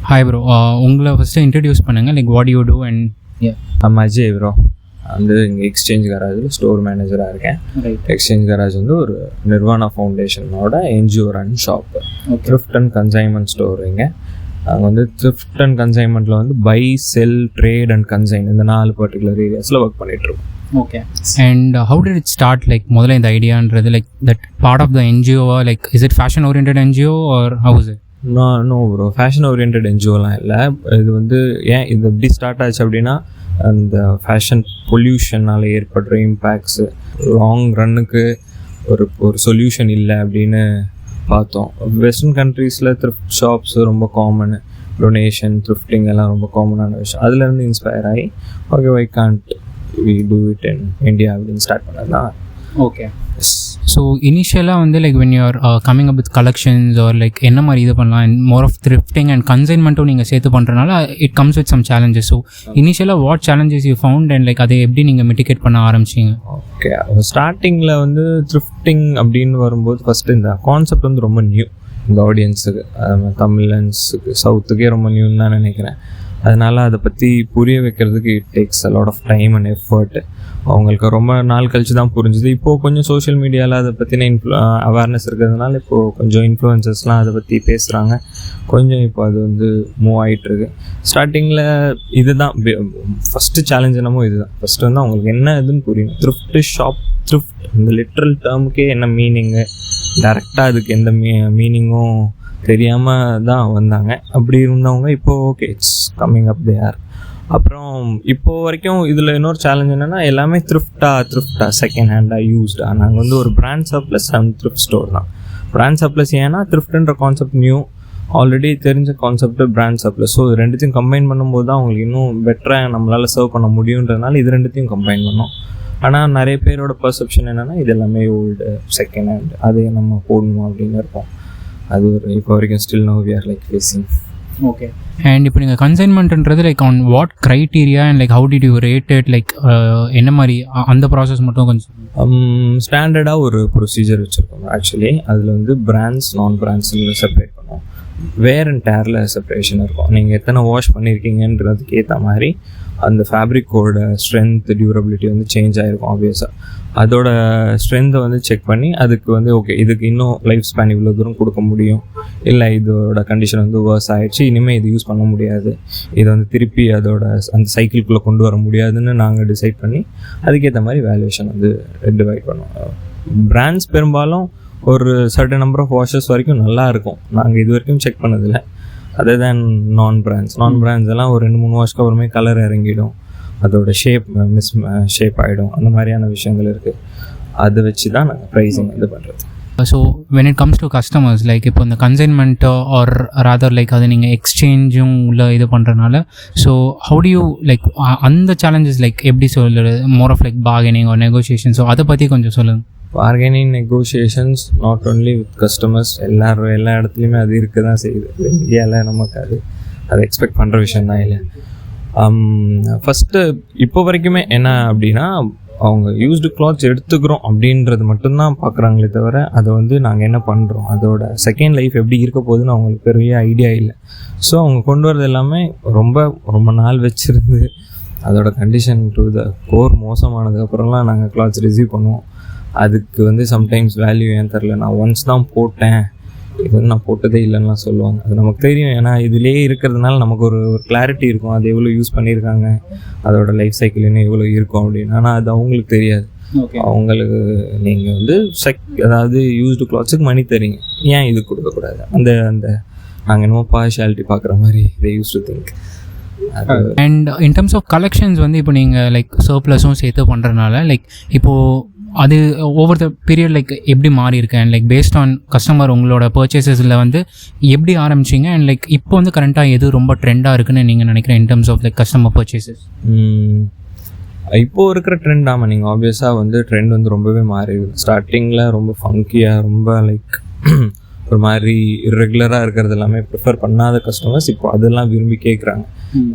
Hi bro, உங்களை first introduce பண்ணுங்கள். Like what you do and I'm Ajay bro. வந்து இங்கே எக்ஸ்சேஞ்ச் கராஜில் ஸ்டோர் மேனேஜராக இருக்கேன். எக்ஸ்சேஞ்ச் கராஜ் வந்து ஒரு நிர்வாணா ஃபவுண்டேஷனோட NGO run shop. Thrift and consignment store. இங்கே நாங்கள் வந்து த்ரிஃப்ட் அண்ட் கன்சைன்மெண்ட்டில் வந்து buy, sell, trade and consign இந்த 4 பர்டிகுலர் ஏரியாஸில் ஒர்க் பண்ணிகிட்ருக்கோம். Okay. And how did it start? Like முதல்ல இந்த ஐடியான்றது like that part of the என்ஜிஓவா? Like is it fashion oriented NGO or how is it? No bro, fashion orient என்ஜிஓலாம் இல்லை. இது வந்து ஏன் இது எப்படி ஸ்டார்ட் ஆச்சு அப்படின்னா, அந்த ஃபேஷன் பொல்யூஷனால் ஏற்படுற இம்பேக்ட்ஸு லாங் ரன்னுக்கு ஒரு சொல்யூஷன் இல்லை அப்படின்னு பார்த்தோம். வெஸ்டர்ன் கண்ட்ரீஸில் த்ரிஃப்ட் ஷாப்ஸ் ரொம்ப காமனு, டொனேஷன், த்ரிஃப்டிங் எல்லாம் ரொம்ப காமனான விஷயம். அதுலேருந்து இன்ஸ்பயர் ஆகி okay why can't we do it in India அப்படின்னு ஸ்டார்ட் பண்ணதான். ஓகே. ஸோ இனிஷியலாக வந்து like when you are coming up with collections or like என்ன மாதிரி இது பண்ணலாம், மோர் ஆஃப் த்ரிஃப்டிங் அண்ட் கன்சைன்மெண்ட்டும் நீங்கள் சேர்த்து பண்ணுறதுனால it comes with some challenges. So இனிஷியலாக what challenges you found and like அதை எப்படி நீங்கள் மிட்டிகேட் பண்ண ஆரம்பிச்சிங்க? ஓகே, ஸ்டார்டிங்கில் வந்து த்ரிஃப்டிங் அப்படின்னு வரும்போது ஃபஸ்ட்டு இந்த கான்செப்ட் வந்து ரொம்ப நியூ இந்த ஆடியன்ஸுக்கு, தமிழன்ஸுக்கு, சவுத்துக்கே ரொம்ப நியூன்னு தான் நினைக்கிறேன். அதனால் அதை பற்றி புரிய வைக்கிறதுக்கு it takes a lot of time and effort. அவங்களுக்கு ரொம்ப நாள் கழிச்சு தான் புரிஞ்சுது. இப்போது கொஞ்சம் சோஷியல் மீடியாவில் அதை பற்றின அவேர்னஸ் இருக்கிறதுனால இப்போது கொஞ்சம் இன்ஃப்ளூயன்சர்ஸ்லாம் அதை பற்றி பேசுகிறாங்க. கொஞ்சம் இப்போ அது வந்து மூவ் ஆகிட்டுருக்கு. ஸ்டார்டிங்கில் இது தான் ஃபஸ்ட்டு சேலஞ்ச். என்னமோ இதுதான் ஃபஸ்ட்டு வந்து அவங்களுக்கு என்ன இதுன்னு புரியும். த்ரிஃப்ட் ஷாப், த்ரிஃப்ட் இந்த லிட்ரல் டேர்முக்கே என்ன மீனிங்கு, டேரெக்டாக அதுக்கு எந்த மீனிங்கும் தெரியாமல் தான் வந்தாங்க. அப்படி இருந்தவங்க இப்போது ஓகே இட்ஸ் கம்மிங் அப் தேர். அப்புறம் இப்போது வரைக்கும் இதில் இன்னொரு சேலஞ்ச் என்னென்னா, எல்லாமே த்ரிஃப்டாக செகண்ட் ஹேண்டாக யூஸ்டாக. நாங்கள் வந்து ஒரு brand surplus and thrift store தான். பிராண்ட் சப்ளஸ் ஏன்னா த்ரிஃப்ட்ன்ற கான்செப்ட் நியூ, ஆல்ரெடி தெரிஞ்ச கான்செப்ட் பிராண்ட் சப்ளஸ். ஸோ இது ரெண்டுத்தையும் கம்பைன் பண்ணும்போது தான் அவங்களுக்கு இன்னும் பெட்டராக நம்மளால் சர்வ் பண்ண முடியுன்றதுனால இது ரெண்டுத்தையும் கம்பைன் பண்ணோம். ஆனால் நிறைய பேரோட பர்செப்ஷன் என்னென்னா இது எல்லாமே ஓல்டு, செகண்ட் ஹேண்ட், அதே நம்ம போடணும் அப்படின்னு இருப்போம். அது ஒரு இப்போ வரைக்கும் still now we are like facing. Okay. And இப்போ நீங்கள் கன்சைன்மெண்ட்ன்றது like on what criteria and like how did you rate it? Like என்ன மாதிரி அந்த ப்ராசஸ் மட்டும் கொஞ்சம் ஸ்டாண்டர்டாக ஒரு ப்ரொசீஜர் வச்சுருக்கோம். ஆக்சுவலி அதில் வந்து பிராண்ட்ஸ், நான் பிராண்ட்ஸ்ன்னு செப்பரேட் பண்ணுவோம். வேர் அண்ட் டேரில் செப்பரேஷன் இருக்கும். நீங்கள் எத்தனை வாஷ் பண்ணியிருக்கீங்கன்றதுக்கு ஏற்ற மாதிரி அந்த ஃபேப்ரிக்கோட ஸ்ட்ரென்த், டியூரபிலிட்டி வந்து சேஞ்ச் ஆகிருக்கும். ஆப்வியஸாக அதோட ஸ்ட்ரென்த்தை வந்து செக் பண்ணி அதுக்கு வந்து ஓகே இதுக்கு இன்னும் லைஃப் ஸ்பேன் இவ்வளோ தூரம் கொடுக்க முடியும், இல்லை இதோட கண்டிஷன் வந்து வேர்ஸ் ஆகிடுச்சு, இனிமேல் இது யூஸ் பண்ண முடியாது, இதை வந்து திருப்பி அதோட அந்த சைக்கிள்குள்ளே கொண்டு வர முடியாதுன்னு நாங்கள் டிசைட் பண்ணி அதுக்கேற்ற மாதிரி வேல்யூவேஷன் வந்து டிவைட் பண்ணுவோம். பிராண்ட்ஸ் பெரும்பாலும் ஒரு சர்டன் நம்பர் ஆஃப் வாஷஸ் வரைக்கும் நல்லா இருக்கும். நாங்கள் இது வரைக்கும் செக் பண்ணதில்லை. அதே தான் நான் பிராண்ட்ஸ் எல்லாம் ஒரு 2-3 வாஷ்க்கு அப்புறமே கலர் இறங்கிடும், அதோட ஷேப் ஆகிடும். அந்த மாதிரியான விஷயங்கள் இருக்குது. அதை வச்சு தான் நாங்கள் ப்ரைஸிங் இது பண்ணுறது. So when it comes to customers like இப்போ இந்த கன்சைன்மெண்ட்டோ ஆர் ராதர் லைக் அது நீங்கள் எக்ஸ்சேஞ்சும் உள்ள இது பண்ணுறதுனால so how do you like அந்த சேலஞ்சஸ் லைக் எப்படி சொல்லுறது, more of like bargaining or negotiation? So அதை பற்றி கொஞ்சம் சொல்லுங்கள். Bargaining, negotiations not only with customers, எல்லா இடத்துலையுமே அது இருக்க தான் செய்யுது. இந்தியாவில் நமக்கு அது எக்ஸ்பெக்ட் பண்ணுற விஷயம் தான் இல்லை. ஃபஸ்ட்டு இப்போ வரைக்குமே என்ன அப்படின்னா, அவங்க யூஸ்டு கிளாத்ஸ் எடுத்துக்கிறோம் அப்படின்றது மட்டும்தான் பார்க்குறாங்களே தவிர அதை வந்து நாங்கள் என்ன பண்ணுறோம், அதோட செகண்ட் லைஃப் எப்படி இருக்க போகுதுன்னு அவங்களுக்கு பெரிய ஐடியா இல்லை. ஸோ அவங்க கொண்டு வரது எல்லாமே ரொம்ப நாள் வச்சுருந்து அதோட கண்டிஷன் டு த கோர் மோசமானதுக்கப்புறம்லாம் நாங்கள் கிளாத்ஸ் ரிசீவ் பண்ணுவோம். அதுக்கு வந்து சம்டைம்ஸ் வேல்யூ ஏன் தெரில, நான் ஒன்ஸ் தான் போட்டேன், இது வந்து நான் போட்டதே இல்லைன்னா சொல்லுவாங்க. அது நமக்கு தெரியும், ஏன்னா இதிலே இருக்கிறதுனால நமக்கு ஒரு கிளாரிட்டி இருக்கும். அது எவ்வளோ யூஸ் பண்ணியிருக்காங்க, அதோட லைஃப் சைக்கிள் இன்னும் எவ்வளோ இருக்கும் அப்படின்னு. ஆனால் அது அவங்களுக்கு தெரியாது. அவங்களுக்கு நீங்கள் வந்து அதாவது யூஸ்டு கிளாத்ஸுக்கு மணி தரீங்க, ஏன் இது கொடுக்கக்கூடாது, அந்த நாங்கள் என்னமோ பார்ஷியாலிட்டி பார்க்குற மாதிரி they use to think. And in terms of collections வந்து இப்போ நீங்கள் லைக் சர்ப்ளஸும் சேர்த்து பண்ணுறதுனால லைக் இப்போது அது ஓவர் த பீரியட் லைக் எப்படி மாறி இருக்கு and like based on customer உங்களோட பர்ச்சேசஸில் வந்து எப்படி ஆரம்பிச்சிங்க அண்ட் லைக் இப்போ வந்து கரண்ட்டாக எது ரொம்ப ட்ரெண்டாக இருக்குன்னு நீங்கள் நினைக்கிறேன் in terms of like customer purchases? இப்போது இருக்கிற ட்ரெண்ட் ஆமாம், நீங்கள் ஆப்வியஸாக வந்து ட்ரெண்ட் வந்து ரொம்பவே மாறிடுது. ஸ்டார்டிங்கில் ரொம்ப ஃபங்கியாக, ரொம்ப லைக் ஒரு மாதிரி இர்ரெகுலராக இருக்கிறது எல்லாமே ப்ரிஃபர் பண்ணாத கஸ்டமர்ஸ் இப்போ அதெல்லாம் விரும்பி கேட்குறாங்க.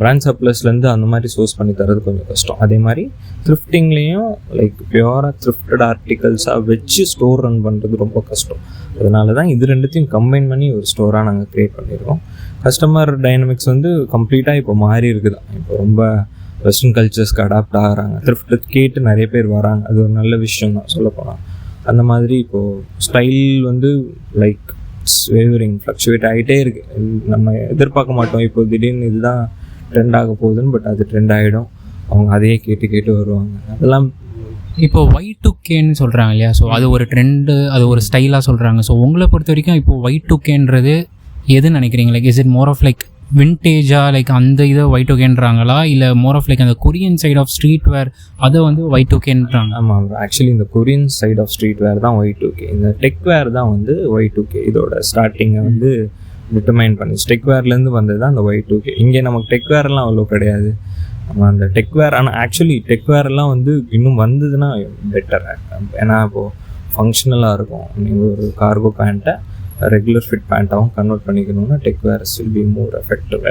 பிராண்ட் சப்ளஸ்லேருந்து அந்த மாதிரி சோர்ஸ் பண்ணி தரது கொஞ்சம் கஷ்டம். அதே மாதிரி த்ரிஃப்டிங்லேயும் லைக் பியூராக த்ரிஃப்டட் ஆர்டிகல்ஸாக வச்சு ஸ்டோர் ரன் பண்ணுறது ரொம்ப கஷ்டம். அதனால தான் இது ரெண்டுத்தையும் கம்பைன் பண்ணி ஒரு ஸ்டோராக நாங்கள் க்ரியேட் பண்ணியிருக்கோம். கஸ்டமர் டைனமிக்ஸ் வந்து கம்ப்ளீட்டாக இப்போ மாறி இருக்குது தான். இப்போ ரொம்ப வெஸ்டர்ன் கல்ச்சர்ஸ்க்கு அடாப்ட் ஆகிறாங்க. த்ரிஃப்ட் கேட்டு நிறைய பேர் வராங்க. அது ஒரு நல்ல விஷயம் தான் சொல்லப்போனால். அந்த மாதிரி இப்போது ஸ்டைல் வந்து லைக் வேவரிங் ஃப்ளக்சுவேட் ஆகிட்டே இருக்குது. நம்ம எதிர்பார்க்க மாட்டோம் இப்போ திடீர்னு இதுதான் ட்ரெண்ட் ஆக போகுதுன்னு. பட் அது ட்ரெண்ட் ஆகிடும். அவங்க அதையே கேட்டு வருவாங்க. அதெல்லாம் இப்போ Y2Kன்னு சொல்கிறாங்க இல்லையா? ஸோ அது ஒரு ட்ரெண்டு, அது ஒரு ஸ்டைலாக சொல்கிறாங்க. ஸோ உங்களை பொறுத்த வரைக்கும் இப்போ Y2Kன்றது எதுன்னு நினைக்கிறீங்க? Like is it more of like வின்டேஜா, லைக் அந்த இதை Y2Kன்றாங்களா, இல்லை மோர் ஆஃப் லைக் அந்த Korean side of street wear அதை வந்து Y2Kன்றாங்க? ஆமாம், ஆக்சுவலி இந்த Korean side of street wear தான் Y2K. இந்த டெக் வேர் தான் வந்து Y2K. இதோட ஸ்டார்டிங்கை வந்து டிட்டர்மைன் பண்ணிச்சு. டெக் வேர்லேருந்து வந்தது தான் அந்த Y2K. இங்கே நமக்கு டெக் வேர்லாம் அவ்வளோ கிடையாது. நம்ம அந்த டெக் வேர், ஆனால் ஆக்சுவலி டெக் வேர்லாம் வந்து இன்னும் வந்ததுன்னா பெட்டர். ஏன்னா இப்போது ஃபங்க்ஷனலாக இருக்கும். நீங்கள் ஒரு கார்கோ பேண்ட்டை ரெகுலர் ஃபிட் பேண்ட்டாகவும் கன்வெர்ட் பண்ணிக்கணும்னா tech wears will be more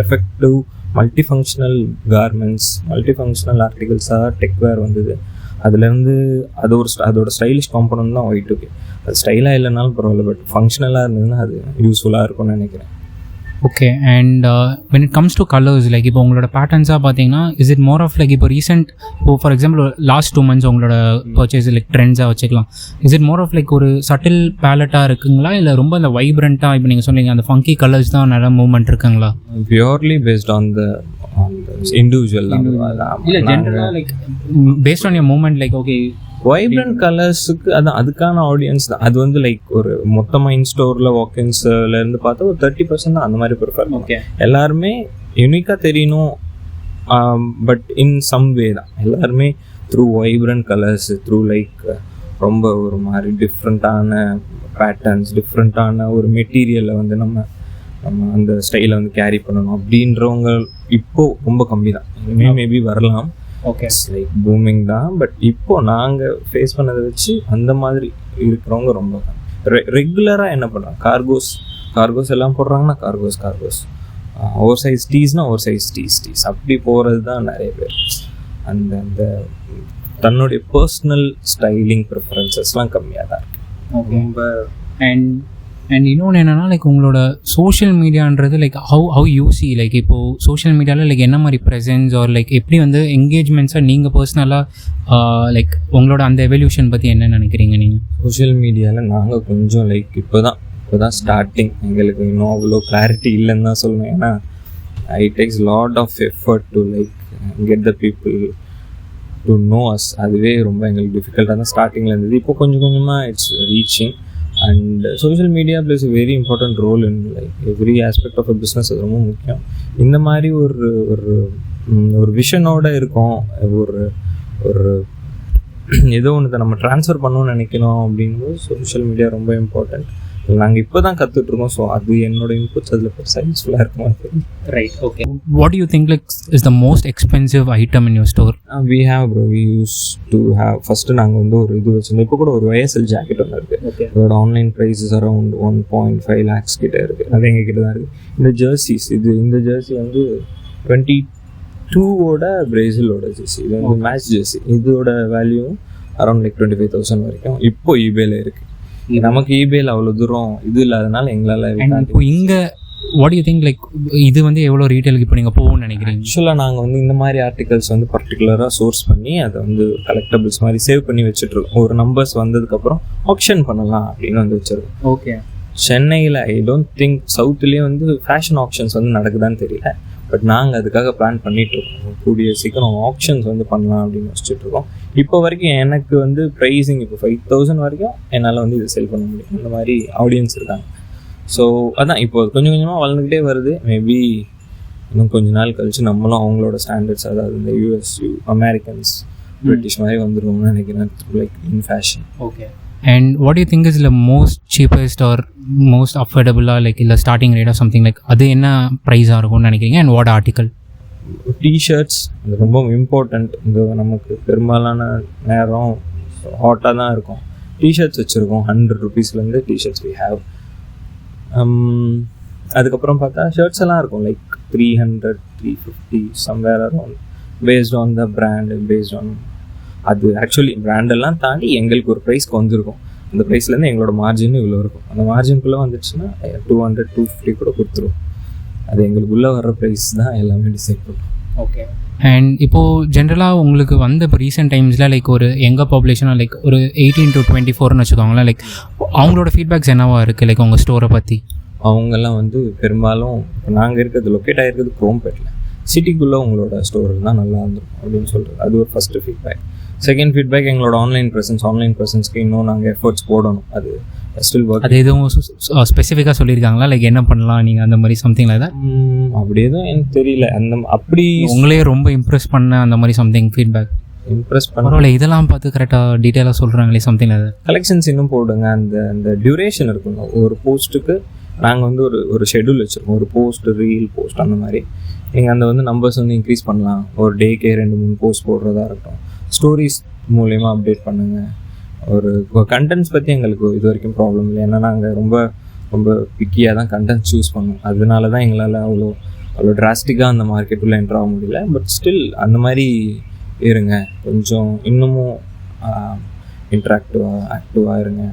effective multi functional garments, multi functional ஆர்டிகல்ஸாக டெக் வேர் வந்தது. அதுலேருந்து அதோட ஸ்டைலிஷ் காம்பனன்ட் தான் Y2K. அது ஸ்டைலாக இல்லைனாலும் பரவாயில்ல, பட் ஃபங்க்ஷனலாக இருந்ததுன்னா அது யூஸ்ஃபுல்லாக இருக்கும்னு நினைக்கிறேன். Okay. And when it comes to colors, like இப்போ உங்களோட பேட்டர்ன்ஸாக பார்த்தீங்கன்னா is it more of like இப்போ ரீசெண்ட் இப்போ ஃபார் எக்ஸாம்பிள் லாஸ்ட் 2 months உங்களோட பர்ச்சேஸ் லைக் ட்ரெண்ட்ஸாக வச்சுக்கலாம். Is it more of like ஒரு சட்டில் பேலட்டாக இருக்குங்களா, இல்லை ரொம்ப அந்த வைப்ரண்ட்டாக இப்போ நீங்கள் சொன்னீங்க அந்த ஃபங்கி கலர்ஸ் தான் நிறைய மூவ்மெண்ட் இருக்குங்களா? Purely based on the individual, இல்லை ஜென்ரலாக like based on your movement, like okay vibrant கலர்ஸுக்கு அதான் அதுக்கான ஆடியன்ஸ் தான். அது வந்து லைக் ஒரு மொத்தமாக இன்ஸ்டோரில் வாக்கின்ஸ்லேருந்து பார்த்தா ஒரு 30% தான் அந்த மாதிரி ப்ரிஃபர். ஓகே, எல்லாருமே யூனிக்காக தெரியணும், பட் இன் சம் வே தான் எல்லாருமே through vibrant colours, through like ரொம்ப ஒரு மாதிரி டிஃப்ரெண்ட்டான பேட்டர்ன்ஸ், டிஃப்ரெண்ட்டான ஒரு மெட்டீரியலை வந்து நம்ம அந்த ஸ்டைலை வந்து கேரி பண்ணணும் அப்படின்றவங்க இப்போது ரொம்ப கம்மி தான். இனிமேல் மேபி வரலாம். ஓகே, லைக் பூமிங் தான். பட் இப்போ நாங்கள் ஃபேஸ் பண்ணதை வச்சு அந்த மாதிரி இருக்கிறவங்க ரொம்ப ரெகுலராக என்ன பண்ணுறாங்க, கார்கோஸ் எல்லாம் போடுறாங்கன்னா கார்கோஸ் ஓவர் சைஸ் டீஸ்னால் ஓவர் சைஸ் டீஸ் அப்படி போகிறது தான் நிறைய பேர். அந்த தன்னுடைய பர்சனல் ஸ்டைலிங் ப்ரிஃபரன்சஸ்லாம் கம்மியாக தான் இருக்குது ரொம்ப. அண்ட் இன்னொன்று என்னென்னா லைக் உங்களோட சோஷியல் மீடியான்றது லைக் ஹவு யூசி லைக் இப்போது சோஷியல் மீடியாவில் லைக் என்ன மாதிரி ப்ரெசன்ஸ் ஆர் லைக் எப்படி வந்து என்கேஜ்மெண்ட்ஸாக நீங்கள் பர்சனலாக லைக் உங்களோட அந்த எவல்யூஷன் பற்றி என்ன நினைக்கிறீங்க நீங்கள்? சோஷியல் மீடியாவில் நாங்கள் கொஞ்சம் லைக் இப்போ தான் ஸ்டார்டிங். எங்களுக்கு இன்னும் அவ்வளோ கிளாரிட்டி இல்லைன்னு தான் சொல்லணும். ஏன்னா it takes lot of effort to like get the people to know us. அதுவே ரொம்ப எங்களுக்கு டிஃபிகல்ட்டாக தான் ஸ்டார்டிங்கில் இருந்தது. இப்போ கொஞ்சம் கொஞ்சமாக it's reaching. And social media plays a very important role in like every aspect of a business. அது ரொம்ப முக்கியம். இந்த மாதிரி ஒரு விஷனோட இருக்கும். ஒரு ஏதோ ஒன்று நம்ம ட்ரான்ஸ்ஃபர் பண்ணணும்னு நினைக்கணும் அப்படிங்கும்போது சோஷியல் மீடியா ரொம்ப இம்பார்ட்டன்ட். நாங்கள் இப்போ தான் கற்றுட்ருக்கோம். ஸோ அது என்னோட இன்புட்ஸ் அதில் பெருசாக யூஸ்ஃபுல்லாக இருக்குமா? Right, okay. What you think like is the most expensive item in your store? We used to have first நாங்கள் வந்து ஒரு இது வச்சுருந்தோம். இப்போ கூட ஒரு YSL ஜாக்கெட் ஒன்று இருக்குது. அதோட ஆன்லைன் ப்ரைஸஸ் அரௌண்ட் 1.5 lakhs கிட்ட இருக்குது. அது எங்கள் கிட்ட தான் இருக்குது. இந்த ஜெர்சிஸ், இந்த ஜெர்சி வந்து 22ஓட பிரேசிலோட ஜெர்சி. இது வந்து மேட்ச் ஜெர்சி. இதோட வேல்யூ அரௌண்ட் லைக் 25,000 வரைக்கும் இப்போ ஈபேல இருக்குது. நமக்கு ஈபேல அவ்வளோ தூரம் இது இல்லாதனால எங்களால். இப்போ இங்கே வாட் யூ திங்க் லைக் இது வந்து எவ்வளோ ரீட்டெயிலுக்கு இப்போ நீங்கள் போகணும்னு நினைக்கிறீங்க? ஆக்சுவலாக நாங்கள் வந்து இந்த மாதிரி ஆர்டிகல்ஸ் வந்து பர்டிகுலராக சோர்ஸ் பண்ணி அதை வந்து கலெக்டபிள்ஸ் மாதிரி சேவ் பண்ணி வச்சுட்ருக்கோம். ஒரு நம்பர்ஸ் வந்ததுக்கப்புறம் ஆப்ஷன் பண்ணலாம் அப்படின்னு வந்து வச்சுருக்கோம். ஓகே. சென்னையில் ஐ டோன்ட் திங்க் சவுத்துலேயே வந்து ஃபேஷன் ஆப்ஷன்ஸ் வந்து நடக்குதான்னு தெரியல. பட் நாங்கள் அதுக்காக பிளான் பண்ணிகிட்ருக்கோம். கூடிய சீக்கிரம் ஆப்ஷன்ஸ் வந்து பண்ணலாம் அப்படின்னு வச்சுட்ருக்கோம். இப்போ வரைக்கும் எனக்கு வந்து ப்ரைஸிங் இப்போ 5,000 வரைக்கும் என்னால் வந்து இது செல் பண்ண முடியும். அந்த மாதிரி ஆடியன்ஸ் இருக்காங்க. ஸோ அதான் இப்போ கொஞ்சம் கொஞ்சமாக வளர்ந்துக்கிட்டே வருது. மேபி இன்னும் கொஞ்ச நாள் கழிச்சு நம்மளும் அவங்களோட ஸ்டாண்டர்ட்ஸ், அதாவது இந்த US அமெரிக்கன்ஸ் பிரிட்டிஷ் மாதிரி வந்துருவோம்னு நினைக்கிறேன், like in fashion. Okay. And what you think is the most cheapest or most அஃபோர்டபுளாக லைக் இல்லை starting rate or something like அது என்ன ப்ரைஸாக இருக்கும்னு நினைக்கிறீங்க? And what article? டிஷர்ட்ஸ் அது ரொம்ப இம்பார்ட்டண்ட். இந்த நமக்கு பெரும்பாலான நேரம் ஹாட்டாக தான் இருக்கும். டிஷர்ட்ஸ் வச்சுருக்கோம். 100 rupeesலேருந்து டிஷர்ட்ஸ் வி ஹேவ். அதுக்கப்புறம் பார்த்தா ஷர்ட்ஸ் எல்லாம் இருக்கும் like 300, 350 somewhere around, paste on the brand, based on அது ஆக்சுவலி பிராண்டெல்லாம் தாண்டி எங்களுக்கு ஒரு ப்ரைஸ்க்கு வந்திருக்கும். அந்த ப்ரைஸ்லேருந்து எங்களோட மார்ஜின் இவ்வளோ இருக்கும். அந்த மார்ஜின்குள்ளே வந்துடுச்சுன்னா 200-250 கூட கொடுத்துருவோம். அது எங்களுக்குள்ளே வர்ற ப்ரைஸ் தான் எல்லாமே டிசைட் பண்ணும். ஓகே. அண்ட் இப்போது ஜென்ரலாக உங்களுக்கு வந்து இப்போ ரீசெண்ட் டைம்ஸில் லைக் ஒரு எங்கள் பாப்புலேஷனாக லைக் ஒரு 18 to 24ன்னு வச்சுக்கோங்களேன், லைக் அவங்களோட ஃபீட்பேக்ஸ் என்னவாக இருக்குது லைக் உங்கள் ஸ்டோரை பற்றி? அவங்கெல்லாம் வந்து பெரும்பாலும் இப்போ நாங்கள் இருக்கிறது லொக்கேட் ஆகிருக்கிறது குரோம்பேட்டில், சிட்டிக்குள்ளே உங்களோட ஸ்டோர் தான் நல்லா இருந்திருக்கும் அப்படின்னு சொல்கிறது. அது ஒரு ஃபஸ்ட்டு ஃபீட்பேக். செகண்ட் ஃபீட்பேக் எங்களோட ஆன்லைன் ப்ரெசன்ஸ்க்கு இன்னும் நாங்கள் எஃபர்ட்ஸ் போடணும். அது ஸ்டில் ஒர்க். அது எதுவும் ஸ்பெசிஃபிக்காக சொல்லியிருக்காங்களா லைக் என்ன பண்ணலாம் நீங்கள் அந்த மாதிரி சம்திங் லைக் தட்? அப்படி எதுவும் எனக்கு தெரியல. அப்படி உங்களே ரொம்ப இம்ப்ரெஸ் பண்ண அந்த மாதிரி சம்திங் ஃபீட்பேக் இம்ப்ரெஸ் பண்ண பரவாயில்ல, இதெல்லாம் பார்த்து கரெக்டாக டீட்டெயிலாக சொல்கிறாங்களே சம்திங் லைக் தட். கலெக்ஷன்ஸ் இன்னும் போடுங்க. அந்த டியூரேஷன் இருக்கணும். ஒரு போஸ்ட்டுக்கு நாங்கள் வந்து ஒரு ஷெட்யூல் வச்சுருக்கோம். ஒரு ரீல் போஸ்ட் அந்த மாதிரி நீங்கள் அந்த வந்து நம்பர்ஸ் வந்து இன்க்ரீஸ் பண்ணலாம். ஒரு டேக்கே 2-3 போஸ்ட் போடுறதா இருக்கட்டும். ஸ்டோரிஸ் மூலயமா அப்டேட் பண்ணுங்கள். ஒரு கண்டென்ட்ஸ் பற்றி எங்களுக்கு இது வரைக்கும் ப்ராப்ளம் இல்லை. ஏன்னா நாங்கள் ரொம்ப பிக்கியாக தான் கண்டென்ட் சூஸ் பண்ணுவோம். அதனால தான் எங்களால் அவ்வளோ டிராஸ்டிக்காக அந்த மார்க்கெட் உள்ள என்ட்ரு ஆக முடியல. பட் ஸ்டில் அந்த மாதிரி இருங்க, கொஞ்சம் இன்னமும் ஆக்டிவாக இருங்க.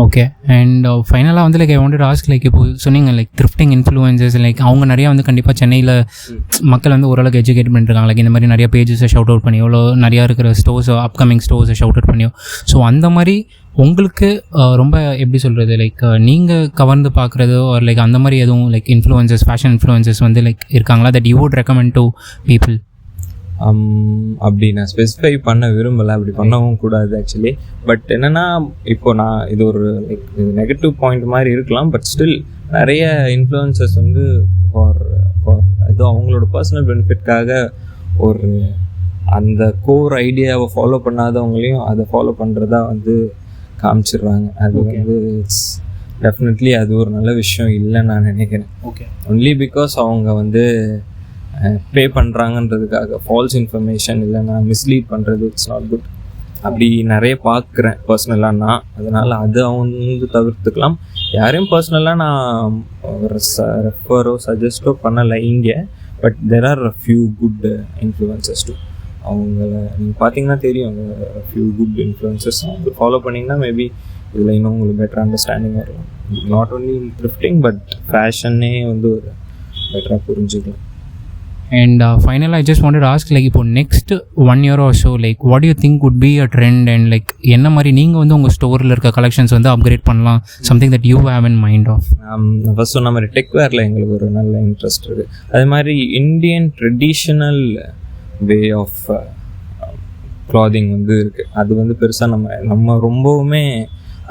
ஓகே. அண்ட் ஃபைனலாக வந்து like I wanted to ask like இப்போ சொன்னீங்க லைக் த்ரிஃப்டிங் இன்ஃப்ளூயன்சஸ் லைக் அவங்க நிறையா வந்து கண்டிப்பாக சென்னையில் மக்கள் வந்து ஓரளவுக்கு எஜுகேட் பண்ணிருக்காங்க. லைக் இந்த மாதிரி நிறைய பேஜஸை ஷவுட் அவுட் பண்ணியோ இல்லை நிறையா இருக்கிற ஸ்டோர்ஸ் அப்கமிங் ஸ்டோர்ஸை ஷவுட் அவுட் பண்ணியோ. ஸோ அந்த மாதிரி உங்களுக்கு ரொம்ப எப்படி சொல்கிறது லைக் நீங்கள் கவர்ந்து பார்க்குறது ஒரு லைக் அந்த மாதிரி எதுவும் லைக் இன்ஃப்ளூயன்சஸ் ஃபேஷன் இன்ஃப்ளூயன்சஸ் வந்து லைக் இருக்காங்களா that you would recommend to people? அப்படி நான் ஸ்பெசிஃபை பண்ண விரும்பலை, அப்படி பண்ணவும் கூடாது ஆக்சுவலி. பட் என்னென்னா இப்போ நான் இது ஒரு லைக் நெகட்டிவ் பாயிண்ட் மாதிரி இருக்கலாம். பட் ஸ்டில் நிறைய இன்ஃப்ளூயன்சஸ் வந்து ஃபார் அது அவங்களோட பர்சனல் பெனிஃபிட்காக ஒரு அந்த கோர் ஐடியாவை ஃபாலோ பண்ணாதவங்களையும் அதை ஃபாலோ பண்ணுறதா வந்து காமிச்சிடுறாங்க. அது வந்து இட்ஸ் டெஃபினெட்லி அது ஒரு நல்ல விஷயம் இல்லைன்னு நான் நினைக்கிறேன். ஓகே. ஒன்லி பிகாஸ் அவங்க வந்து பே பண்ணுறாங்கன்றதுக்காக ஃபால்ஸ் இன்ஃபர்மேஷன் இல்லைன்னா மிஸ்லீட் பண்ணுறது இட்ஸ் நாட் குட். அப்படி நிறைய பார்க்குறேன் பர்சனலாக நான். அதனால் அது அவங்க வந்து தவிர்த்துக்கலாம். யாரையும் பர்சனலாக நான் ரெஃபரோ சஜஸ்டோ பண்ணலை இங்கே. But there are few good influences too. அவங்கள நீங்கள் பார்த்தீங்கன்னா தெரியும், ஃபியூ குட் இன்ஃப்ளூயன்சஸ் அவங்க ஃபாலோ பண்ணிங்கன்னா மேபி இதில் இன்னும் உங்களுக்கு பெட்டர் அண்டர்ஸ்டாண்டிங் வரும். நாட் ஓன்லி த்ரிஃப்டிங் பட் ஃபேஷனே வந்து ஒரு பெட்டராக புரிஞ்சுக்கலாம். And finally, I just wanted to ask like இப்போ next 1 year or so like what do you think would be a trend and like என்ன மாதிரி நீங்கள் வந்து உங்கள் ஸ்டோரில் இருக்க கலெக்ஷன்ஸ் வந்து அப்கிரேட் பண்ணலாம், something that you have in mind of? First சொன்ன மாதிரி டெக்வேரில் எங்களுக்கு ஒரு நல்ல இன்ட்ரெஸ்ட் இருக்குது. அதே மாதிரி இந்தியன் ட்ரெடிஷ்னல் வே ஆஃப் க்ளாதிங் வந்து இருக்குது. அது வந்து பெருசாக நம்ம ரொம்பவுமே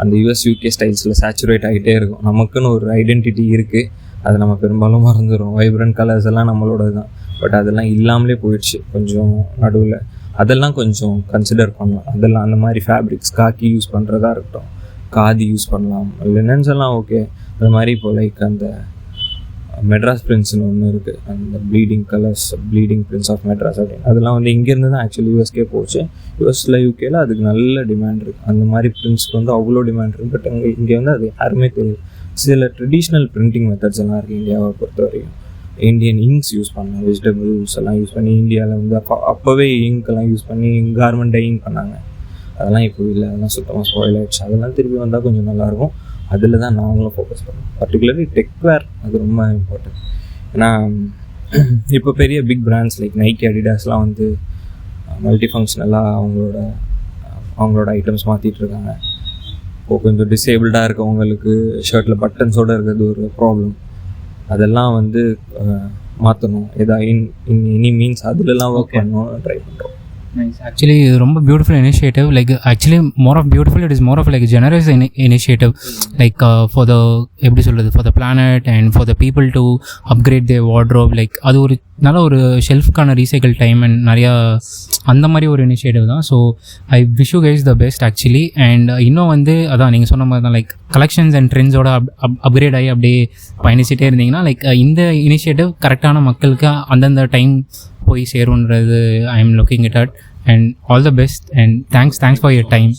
அந்த US-UK ஸ்டைல்ஸில் சேச்சுரேட் ஆகிட்டே இருக்கும். நமக்குன்னு ஒரு ஐடென்டிட்டி இருக்குது, அதை நம்ம பெரும்பாலும் மறந்துடும். வைப்ரண்ட் கலர்ஸ் எல்லாம் நம்மளோட தான். பட் அதெல்லாம் இல்லாமலே போயிடுச்சு கொஞ்சம் நடுவில். அதெல்லாம் கொஞ்சம் கன்சிடர் பண்ணலாம். அதெல்லாம் அந்த மாதிரி ஃபேப்ரிக்ஸ் காக்கி யூஸ் பண்ணுறதா இருக்கட்டும், காதி யூஸ் பண்ணலாம், லினன்ஸ் எல்லாம் ஓகே. அது மாதிரி இப்போ லைக் அந்த மெட்ராஸ் பிரிண்ட்ஸ்னு ஒன்று இருக்குது, அந்த ப்ளீடிங் பிரிண்ட்ஸ் ஆஃப் மெட்ராஸ் அப்படின்னு. அதெல்லாம் வந்து இங்கேருந்து தான் ஆக்சுவலி USK போச்சு. US-ல UKல அதுக்கு நல்ல டிமாண்ட் இருக்குது. அந்த மாதிரி பிரிண்ட்ஸ்க்கு வந்து அவ்வளோ டிமாண்ட் இருக்குது. பட் இங்கே வந்து அது யாருமே தெரியும். சில ட்ரெடிஷ்னல் பிரிண்டிங் மெத்தட்ஸ் எல்லாம் இருக்குது இந்தியாவை பொறுத்த வரைக்கும். இந்தியன் இங்க்ஸ் யூஸ் பண்ணாங்க, வெஜிடபிள்ஸ் எல்லாம் யூஸ் பண்ணி இந்தியாவில் வந்து அப்போவே இங்க்கெல்லாம் யூஸ் பண்ணி கார்மெண்ட் டையிங் பண்ணாங்க. அதெல்லாம் இப்போ இல்லை, அதெல்லாம் சுத்தமாக ஸ்பாயில் ஆகிடுச்சு. அதெல்லாம் திருப்பி வந்தால் கொஞ்சம் நல்லாயிருக்கும். அதில் தான் நாங்களும் ஃபோக்கஸ் பண்ணுவோம். பர்டிகுலர்லி டெக்வேர் அது ரொம்ப இம்பார்ட்டன்ட். ஏன்னா இப்போ பெரிய பிக் பிராண்ட்ஸ் லைக் நைக்கி, அடிடாஸ்லாம் வந்து மல்டி ஃபங்க்ஷனலாக அவங்களோட ஐட்டம்ஸ் மாற்றிட்டு இருக்காங்க. இப்போது கொஞ்சம் டிசேபிள்டாக இருக்கவங்களுக்கு ஷர்ட்டில் பட்டன்ஸோடு இருக்கிறது ஒரு ப்ராப்ளம். அதெல்லாம் வந்து மாற்றணும். எனி மீன்ஸ் அதுலலாம் ஒர்க் பண்ணணும் ட்ரை பண்ணுறோம். ஆக்சுவலி இது ரொம்ப beautiful initiative. Like actually more of beautiful, it is more of like generous initiative. Like for the எப்படி சொல்கிறது, for the planet and for the people to upgrade the wardrobe. Like அது ஒரு நல்ல ஒரு ஷெல்ஃப்கான recycle time and நிறையா அந்த மாதிரி ஒரு இனிஷியேட்டிவ் தான். So I wish you guys the best actually. And இன்னும் வந்து அதான் நீங்கள் சொன்ன மாதிரி தான் லைக் கலெக்ஷன்ஸ் அண்ட் ட்ரெண்ட்ஸோட அப்கிரேட் ஆகி அப்படியே பயணிச்சிட்டே இருந்தீங்கன்னா லைக் இந்த இனிஷியேட்டிவ் கரெக்டான மக்களுக்கு அந்தந்த டைம் போய் சேருன்றது I am looking it at. And all the best and thanks for your time.